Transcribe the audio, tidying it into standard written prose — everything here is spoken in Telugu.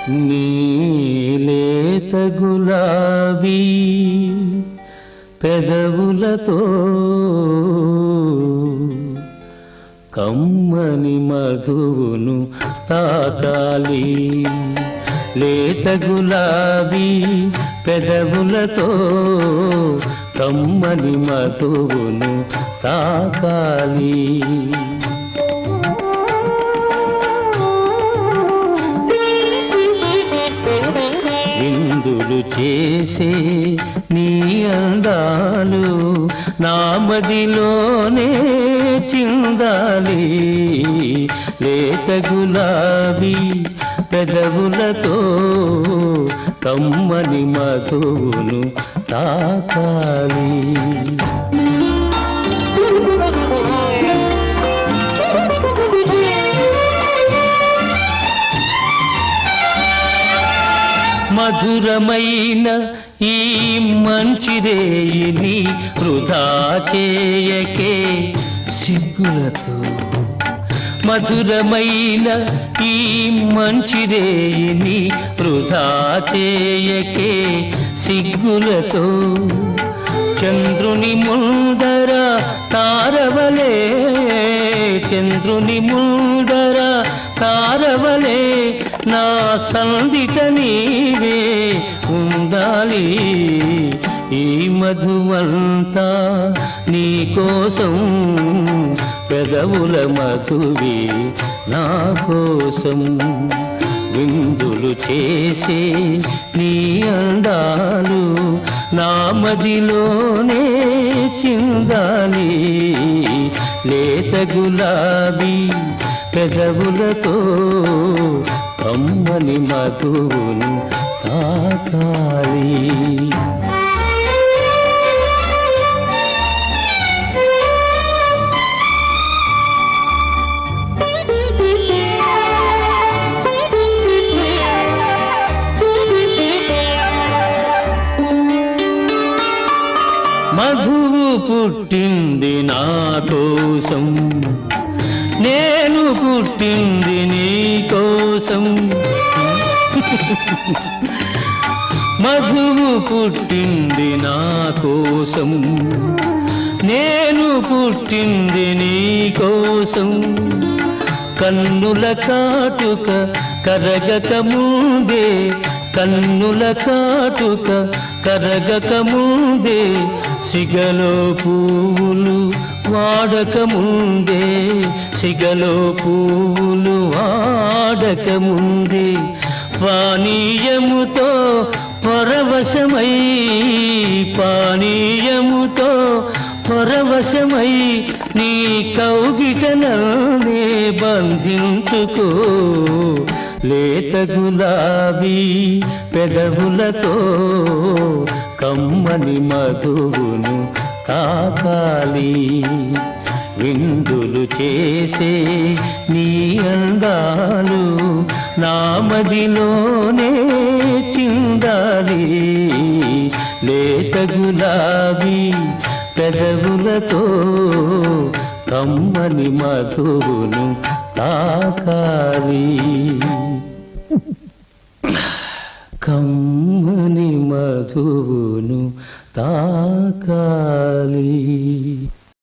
నీలేత గులాబీ పెదవులతో కమ్మని మధువును తాకాలి. లేత గులాబీ పెదవులతో కమ్మని మధువును తాకాలి. విందులు చేసే నీ అందాలు నా మదిలోనే చిందాలి. లేత గులాబీ పెదవులతో కమ్మని మధువును తాకాలి. మధురమైన ఈ మంచి రేయిని వృధా చేయకే సిగ్గులతో. మధురమైన ఈ మంచి రేయిని వృధా చేయకే సిగ్గులతో. చంద్రుని ముందర తారవలే, చంద్రుని ముందర తారవలే నా సందిట నీవే ఉండాలి. ఈ మధువంతా నీ కోసం, పెదవుల మధువే నా కోసం. విందులు చేసే నీ అందాలు నా మదిలోనే చిందాలి. లేత గులాబీ పెదవులతో కమ్మని మధువును తాకాలి. మధువు పుట్టింది నా కోసం, నేను పుట్టింది నీ కోసం. మధువు పుట్టింది నా కోసం, నేను పుట్టింది నీ కోసం. కన్నుల కాటుక కరగక ముందే, కన్నుల కాటుక కరగక ముందే, సిగలో పువ్వులు వాడక ముందే, సిగలో పువ్వులు వాడక ముందే. పానీయముతో పరవశమై, పానీయముతో పరవశమై నీ కౌగిటనే బంధించుకో. లేత గులాబీ పెదవులతో కమ్మని మధువును తాకాలి. విందులు చేసే నీ అందాలు నా మదిలోనే చిందాలి. లేత గులాబీ పెదవులతో కమ్మని మధువును తాకాలి. కమ్మని మధువును తాకాలి.